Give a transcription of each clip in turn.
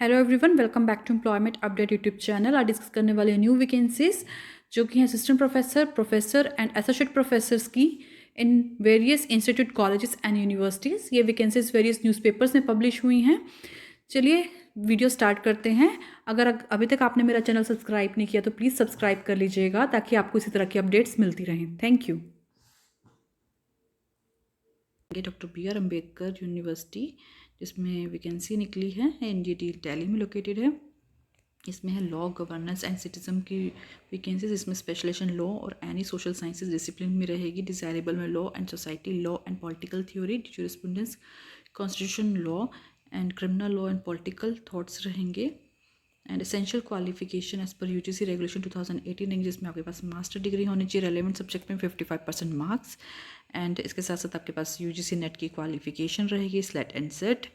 Hello everyone, welcome back to employment update YouTube channel. आज discuss करने वाले new vacancies जो कि हैं assistant professor, professor and associate professors की in various institute, colleges and universities. ये वैकेंसीज वेरियस न्यूज़पेपर्स में पब्लिश हुई हैं। चलिए वीडियो स्टार्ट करते हैं। अगर अभी तक आपने मेरा चैनल सब्सक्राइब नहीं किया तो प्लीज़ सब्सक्राइब कर लीजिएगा ताकि आपको इसी तरह की अपडेट्स मिलती रहें। Thank you. Doctor B R Ambedkar university जिसमें वैकेंसी निकली है, एनजीटी दिल्ली में लोकेटेड है। इसमें है लॉ, गवर्नेंस एंड सिटीजन की वैकेंसीज। इसमें स्पेशलाइजेशन लॉ और एनी सोशल साइंसेज डिसिप्लिन में रहेगी। डिजायरेबल में law and society, law and political theory, jurisprudence, constitution law and criminal law and political thoughts रहेंगे। And essential qualification as per UGC regulation 2018 रहेंगे, जिसमें आपके पास master degree होनी चाहिए रेलेवेंट सब्जेक्ट में 55% मार्क्स। एंड इसके साथ साथ आपके पास यूजीसी नेट की क्वालिफिकेशन रहेगी, स्लेट एंड सेट।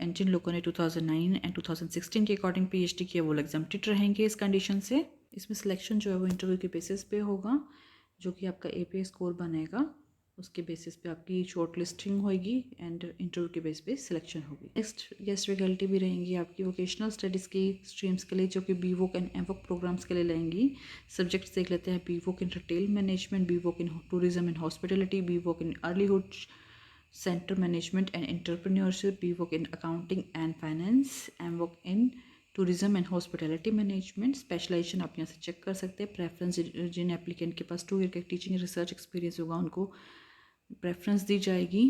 एंड जिन लोगों ने 2009 एंड 2016 के अकॉर्डिंग पीएचडी किया वो एग्जम्प्टेड रहेंगे इस कंडीशन से। इसमें सिलेक्शन जो है वो इंटरव्यू के बेसिस पे होगा, जो कि आपका एपीए स्कोर बनेगा, उसके बेसिस पे आपकी शॉर्ट लिस्टिंग होगी एंड इंटरव्यू के बेस पे सिलेक्शन होगी। नेक्स्ट गेस्ट फैकल्टी भी रहेंगी आपकी वोकेशनल स्टडीज़ की स्ट्रीम्स के लिए, जो कि बीवोक एंड एमवोक प्रोग्राम्स के लिए लेंगी। सब्जेक्ट्स देख लेते हैं। BVoc in retail management, BVoc in tourism and hospitality, BVoc in early hood centre management and entrepreneurship, BVoc in accounting and finance, MVoc in tourism and hospitality management. Specialisation आप यहाँ से check कर सकते हैं। प्रेफरेंस जिन applicant के पास 2 year का teaching research experience होगा उनको प्रेफरेंस दी जाएगी।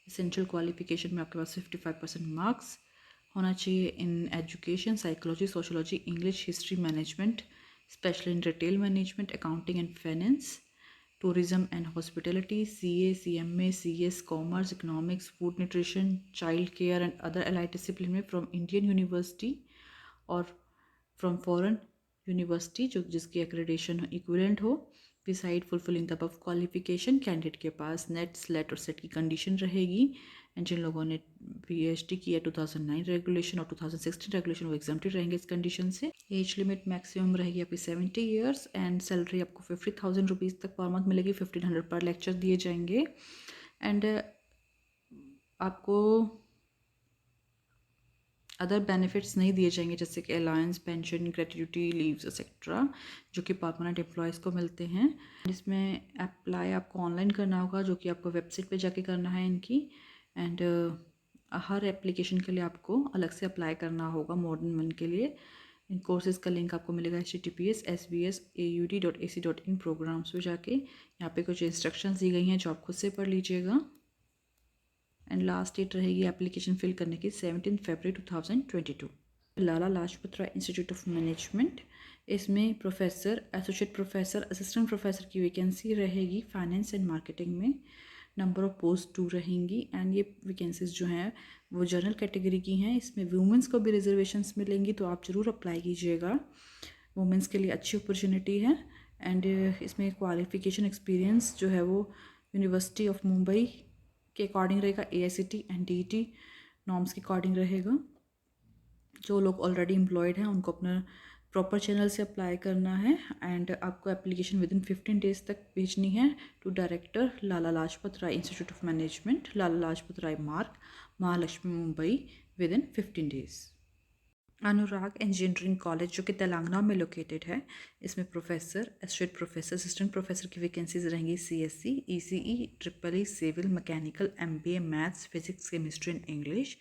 एसेंशियल क्वालिफिकेशन में आपके पास 55% मार्क्स होना चाहिए in education, psychology, sociology, English, history, management, special in retail management, accounting and finance, tourism and hospitality, CA, CMA, CS, commerce, economics, food nutrition, child care and other allied discipline में from Indian university और from foreign university जो जिसकी accreditation equivalent हो। Beside fulfilling the above qualification candidate के पास net, slate और set की condition रहेगी। And जिन लोगों ने पीएचडी किया 2009 रेगुलेशन और 2016 रेगुलेशन वो एग्जाम्प्टेड रहेंगे इस कंडीशन से। एज लिमिट मैक्सिमम रहेगी आपकी 70 ईयर्स एंड सैलरी आपको 50,000 रुपीज़ तक पर मंथ मिलेगी। 1500 पर लेक्चर दिए जाएंगे। एंड आपको अदर बेनिफिट्स नहीं दिए जाएंगे जैसे कि alliance, pension, gratuity, leaves etcetera, जो कि परमानेंट एम्प्लॉयज़ को मिलते हैं। इसमें अप्लाई आपको ऑनलाइन करना होगा, जो कि आपको वेबसाइट पे जाके करना है इनकी। एंड हर एप्लीकेशन के लिए आपको अलग से अप्लाई करना होगा मोर देन वन के लिए। इन कोर्सेज़ का लिंक आपको मिलेगा https://sbsaud.ac.in प्रोग्राम्स पे जाके। यहाँ पे कुछ इंस्ट्रक्शंस दी गई हैं जो आप खुद से पढ़ लीजिएगा। एंड लास्ट डेट रहेगी एप्लीकेशन फिल करने की 17 फरवरी 2022। लाला Lajpat Rai institute of management, इसमें professor, associate professor, assistant professor की वैकेंसी रहेगी फाइनेंस एंड मार्केटिंग में। नंबर ऑफ पोस्ट 2 रहेंगी। एंड ये वैकेंसीज जो हैं वो जनरल कैटेगरी की हैं। इसमें वुमेंस को भी रिजर्वेशंस मिलेंगी, तो आप ज़रूर अप्लाई कीजिएगा। वुमेंस के लिए अच्छी अपॉर्चुनिटी है। एंड इसमें क्वालिफिकेशन एक्सपीरियंस जो है वो यूनिवर्सिटी ऑफ मुंबई के अकॉर्डिंग रहेगा, एआईसीटी एंड डीईटी नॉर्म्स के अकॉर्डिंग रहेगा। जो लोग ऑलरेडी एम्प्लॉयड हैं उनको अपना प्रॉपर चैनल से अप्लाई करना है। एंड आपको एप्लीकेशन विद इन 15 डेज तक भेजनी है to director Lala Lajpat Rai institute of management, Lala Lajpat Rai Marg, Mahalakshmi, Mumbai, within 15 days. Anurag engineering college जो कि तेलंगाना में लोकेटेड है, इसमें professor, associate professor, assistant professor की वैकेंसीज रहेंगी। CSC, ECE, triple E, civil, mechanical, MBA, maths, physics, chemistry and English.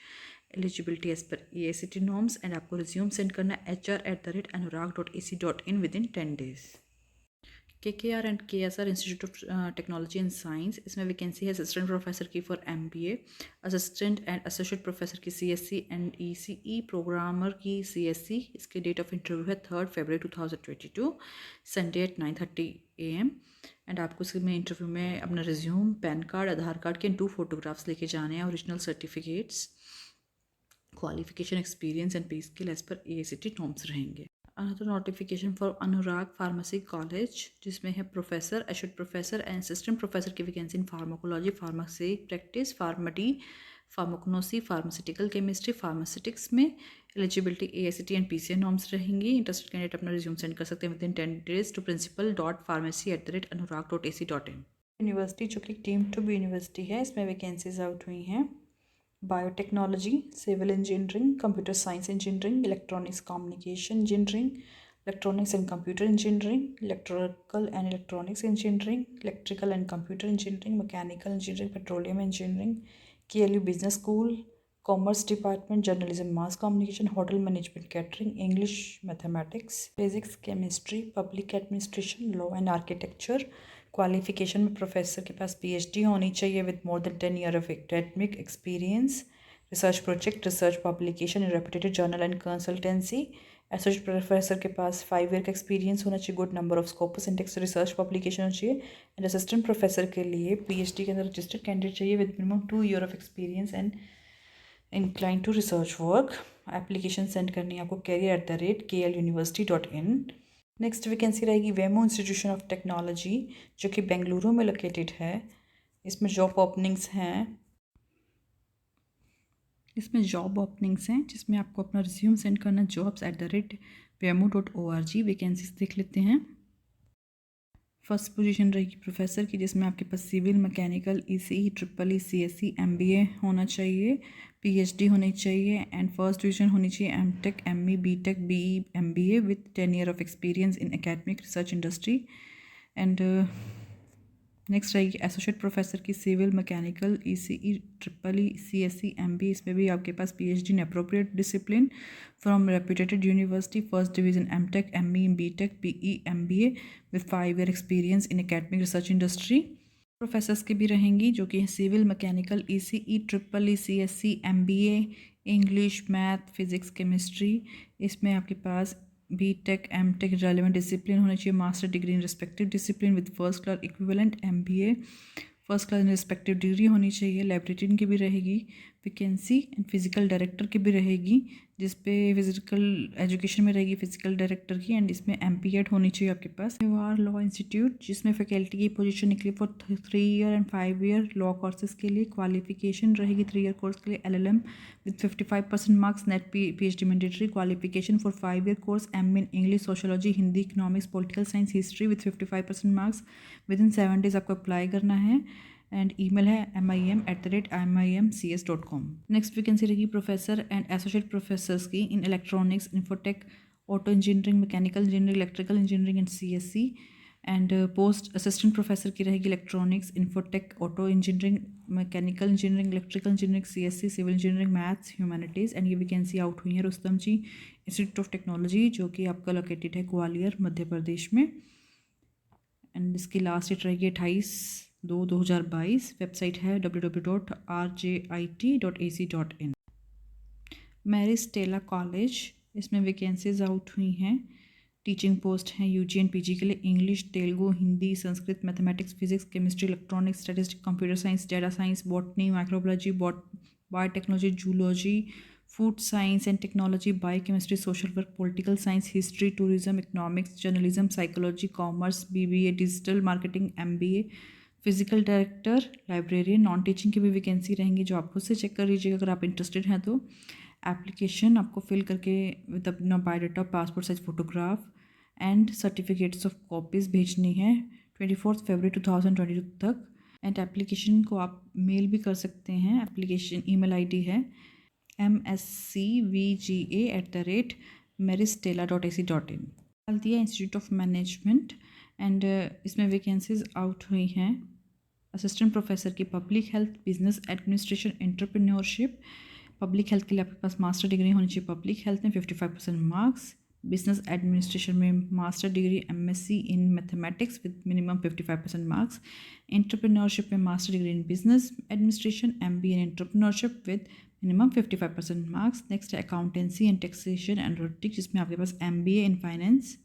Eligibility as per AICTE norms. And आपको resume send करना है hr@anurag.ac.in within 10 days. KKR and KSR institute of technology and science, इसमें vacancy है assistant professor की for MBA, assistant and associate professor की CSC and ECE, programmer की CSC। इसके date of interview है 3 फरवरी 2022, संडे एट 9:30 AM। एंड आपको इसमें इंटरव्यू में अपना resume, PAN card, Aadhaar card के 2 फोटोग्राफ्स लेके जाने हैं, original certificates, qualification, experience and pay scale as per AICTE norms रहेंगे। Another notification for Anurag pharmacy college, जिसमें है professor, associate professor and assistant professor की vacancy in pharmacology, pharmacy practice, फार्मेडी, pharmacognosy, pharmaceutical chemistry, pharmaceutics में। Eligibility AICTE and PCA norms रहेंगी। Interested candidate अपना resume send कर सकते हैं within 10 days to principal.pharmacy@anurag.ac.in। University जो कि टीम टू बी यूनिवर्सिटी है, इसमें वैकेंसीज आउट हुई हैं। Biotechnology, civil engineering, computer science engineering, electronics communication engineering, electronics and computer engineering, electrical and electronics engineering, electrical and computer engineering, mechanical engineering, petroleum engineering, KLU business school, commerce department, journalism mass communication, hotel management catering, English mathematics, physics chemistry, public administration, law and architecture. Qualification में professor के पास PhD होनी चाहिए with more than 10 year of academic experience, research project, research publication in reputed journal and consultancy. Associate professor के पास 5 year का experience होना चाहिए, good number of Scopus index research publication होना चाहिए। एंड असिस्टेंट प्रोफेसर के लिए PhD के अंदर रजिस्टर्ड कैंडिडेट चाहिए with minimum 2 year of experience and incline to research work. Application send करनी है आपको career@kluniversity.in। नेक्स्ट वैकेंसी रहेगी वेमो इंस्टीट्यूशन ऑफ टेक्नोलॉजी जो कि बेंगलुरु में लोकेटेड है। इसमें जॉब ओपनिंग्स हैं जिसमें आपको अपना रिज्यूम सेंड करना jobs@wemo.org। वैकेंसीज देख लेते हैं। फर्स्ट पोजीशन रहेगी प्रोफेसर की, जिसमें आपके पास civil, mechanical, ECE, EEE, CSE, MBA होना चाहिए, PhD होनी चाहिए एंड फर्स्ट डिवीजन होनी चाहिए MTech, ME, BTech, BE, MBA with 10 year of experience in academic research industry. And next रहेगी एसोसिएट प्रोफेसर की civil, mechanical, ECE, EEE, CSE, MBA। इसमें भी आपके पास PhD in appropriate discipline from reputed university, first division MTech, ME, BTech, BE, MBA with 5 year experience in academic research industry. Professors की भी रहेंगी जो कि civil, mechanical, ECE, EEE, CSE, MBA, English, math, physics, chemistry. इसमें आपके पास BTech, MTech relevant discipline होनी चाहिए, master degree in respective discipline with first class equivalent MBA, first class in respective degree होनी चाहिए। लाइब्रेरियन की भी रहेगी वैकेंसी एंड फिजिकल डायरेक्टर की भी रहेगी, जिस पे फिजिकल एजुकेशन में रहेगी फिजिकल डायरेक्टर की। एंड इसमें MPEd होनी चाहिए आपके पास। मेवाड़ लॉ इंस्टीट्यूट जिसमें फैकल्टी की पोजीशन निकली for 3 year and 5 year law courses के लिए। क्वालिफिकेशन रहेगी 3 ईयर कोर्स के लिए LLM with 55% marks, net PhD mandatory. Qualification for 5 year course MA in English, sociology, Hindi, economics, political science, history with 55% marks. With in 7 days आपको apply करना है and email है mim@mimcs.com। Next vacancy रहेगी professor and associate professors की in electronics, infotech, auto engineering, mechanical engineering, electrical engineering and CSE। And post assistant professor की रहेगी electronics, infotech, auto engineering, mechanical engineering, electrical engineering, CSE, civil engineering, maths, humanities. And ये vacancy out हुई है Rustamji institute of technology जो कि आपका located है ग्वालियर, मध्य प्रदेश में। एंड इसकी लास्ट डेट रहेगी 28/2/2022। वेबसाइट है www.rjit.ac.in। मैरी स्टेला कॉलेज, इसमें वैकेंसीज आउट हुई हैं। टीचिंग पोस्ट हैं UG एंड PG के लिए, English, Telugu, Hindi, Sanskrit, mathematics, physics, chemistry, electronics, statistics, computer science, data science, botany, microbiology, biotechnology, zoology, food science and technology, biochemistry, social work, political science, history, tourism, economics, journalism, psychology, commerce, BBA, digital marketing, MBA, physical director, librarian. Non teaching की भी vacancy रहेंगी जो आप खुद से check कर लीजिएगा अगर आप इंटरेस्टेड हैं तो। एप्लीकेशन आपको फिल करके विद अपना biodata, passport size photograph and certificates of copies भेजनी है 24 फरवरी 2022 तक। एंड एप्लीकेशन को आप मेल भी कर सकते हैं। एप्लीकेशन ईमेल ID है mscvga@maristella.ac.in। डाल दिया इंस्टीट्यूट ऑफ मैनेजमेंट। एंड इसमें वैकेंसीज आउट हुई हैं असिस्टेंट प्रोफेसर की public health, business administration, entrepreneurship. Public health के लिए आपके पास मास्टर डिग्री होनी चाहिए पब्लिक हेल्थ में, 55% मार्क्स। बिजनेस एडमिनिस्ट्रेशन में master degree MSc in mathematics with minimum 55% marks. Entrepreneurship में master degree in business administration, MBA in entrepreneurship with minimum 55% marks. Next है accountancy and taxation and auditing जिसमें आपके पास MBA in finance,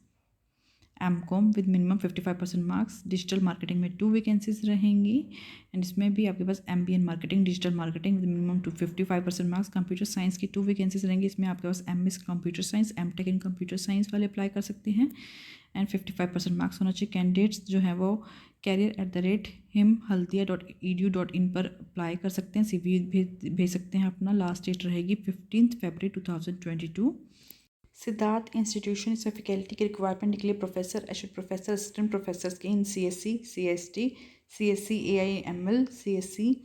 MCOM with minimum 55% marks. Digital marketing में 2 vacancies रहेंगी and इसमें भी आपके पास MBA in marketing, digital marketing with minimum 55% marks. Computer science की 2 वैकेंसीज रहेंगी, इसमें आपके पास MS कंप्यूटर साइंस, MTech इन कंप्यूटर साइंस वाले अप्लाई कर सकते हैं एंड 55% मार्क्स होना चाहिए। कैंडिडेट्स जो है वो career@himhaldia.edu.in पर अप्लाई कर सकते हैं, CV भेज सकते हैं अपना। लास्ट डेट रहेगी 15 फरवरी 2022। सिद्धार्थ इंस्टीट्यूशन, इसमें फैकल्टी की रिक्वायरमेंट के लिए professor, associate professor, assistant professor की इन CSE, CST, CSC AI ML, CSC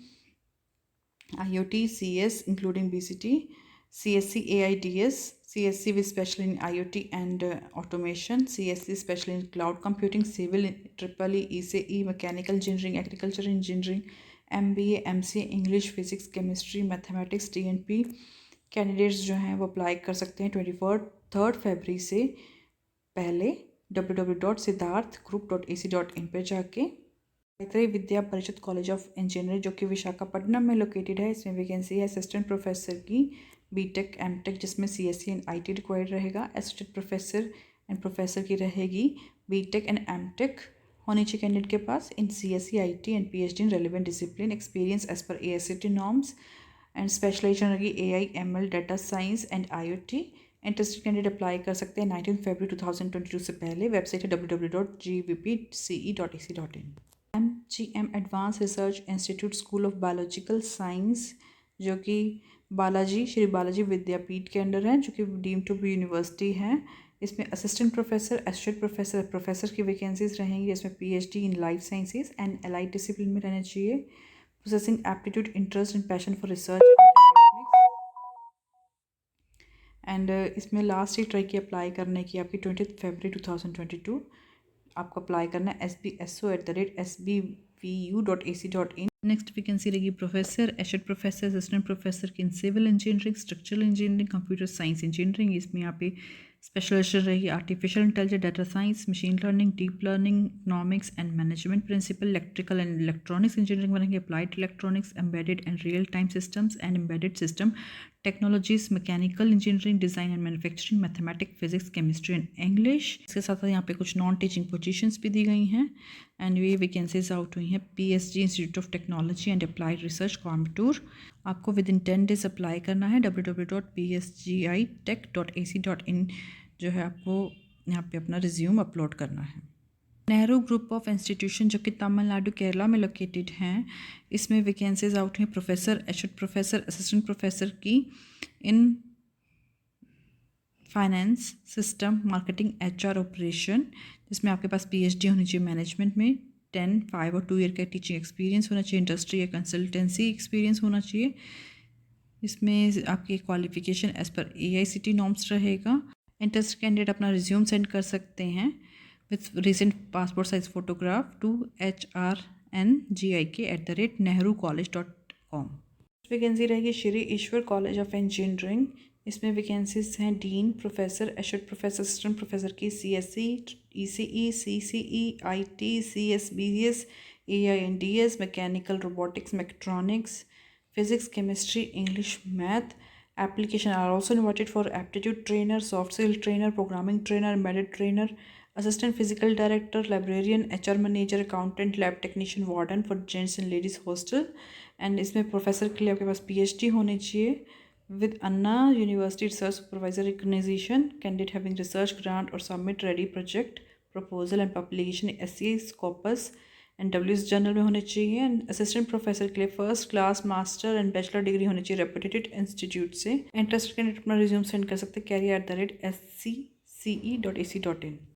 IoT, CS including BCT, CSC AIDS, CSC with special in IoT and automation, CSC special in cloud computing, civil triple ECE, mechanical engineering, agriculture engineering, MBA, MCA, English, physics, chemistry, mathematics, TNP candidates जो हैं वो apply कर सकते हैं 3 फरवरी से पहले www.siddharthgroup.ac.in पे जाके। गायत्री विद्या परिषद कॉलेज ऑफ इंजीनियरिंग जो कि विशाखापट्टनम में लोकेटेड है, इसमें वैकेंसी है असिस्टेंट प्रोफेसर की बीटेक एमटेक जिसमें CSC एंड IT रिक्वायर्ड रहेगा। असिस्टेंट प्रोफेसर एंड प्रोफेसर की रहेगी बीटेक एंड एमटेक होनी चाहिए कैंडिडेट के पास in CSC IT and PhD in relevant discipline, experience as per AICTE norms and specialization रहेगी AI ML data science and IoT। Interested candidate apply कर सकते हैं 19 फरवरी 2022 से पहले। वेबसाइट है www.gbpce.ac.in। MGM advance research institute school of biological science जो कि श्री बालाजी विद्यापीठ के अंडर है, जो कि डीम टू बी यूनिवर्सिटी है। इसमें assistant professor, associate professor, professor की वैकेंसीज रहेंगी। इसमें PhD in life sciences and allied discipline में रहना चाहिए। Possessing aptitude, interest and passion for research and इसमें लास्ट डेट रहेगी अप्लाई करने की आपकी 20 फरवरी 2022। आपको अप्लाई करना है sbso@sbvu.ac.in। नेक्स्ट वैकेंसी रहेगी professor, associate professor, assistant professor की in civil engineering, structural engineering, computer science engineering. इसमें यहाँ पे स्पेशलाइजेशन रहेगी artificial intelligence, data science, machine learning, deep learning, economics and management principal, electrical and electronics engineering बनेंगे, applied electronics, embedded and real time systems and embedded system technologies, mechanical engineering, design and manufacturing, mathematics, physics, chemistry and English. इसके साथ साथ यहाँ पे कुछ non teaching positions भी दी गई हैं एंड ये वैकेंसीज आउट हुई हैं PSG institute of technology and applied research Coimbatore. आपको विद इन 10 डेज अप्लाई करना है। www.psgitech.ac.in जो है आपको यहाँ पे अपना रिज्यूम अपलोड करना है। नेहरू ग्रुप ऑफ इंस्टीट्यूशन जो कि तमिलनाडु केरला में लोकेटेड हैं, इसमें वैकेंसीज आउट हैं professor, associate professor, assistant professor की in finance, system, marketing, HR operation, जिसमें आपके पास PhD होनी चाहिए मैनेजमेंट में, 10, 5 और 2 ईयर का टीचिंग एक्सपीरियंस होना चाहिए, इंडस्ट्री या कंसल्टेंसी एक्सपीरियंस होना चाहिए। इसमें आपकी qualification as per AICTE norms रहेगा। इंटरेस्टेड कैंडिडेट अपना रिज्यूम सेंड कर सकते हैं with recent passport size photograph to hrngik@nehrucollege.com। Vacancy रहेगी Shri Ishwar college of engineering. इसमें वैकेंसीज हैं dean, professor, associate professor, assistant professor की CSC, ECE, CCE, IT, CSBS, AINDS, mechanical, robotics, mechatronics, physics, chemistry, English, math. Application are also invited for aptitude trainer, soft skill trainer, programming trainer, embedded trainer, assistant physical director, librarian, HR manager, accountant, lab technician, warden for gents and ladies hostel। And इसमें professor के लिए आपके पास PhD होनी चाहिए with Anna University Research Supervisor Recognition, candidate having research grant or submit ready project proposal and publication SCA Scopus and WS journal में होने चाहिए। एंड असिस्टेंट प्रोफेसर के लिए first class master and bachelor degree होनी चाहिए reputed institute से। Interested candidate अपना resume send कर सकते हैं career@scce.ac.in।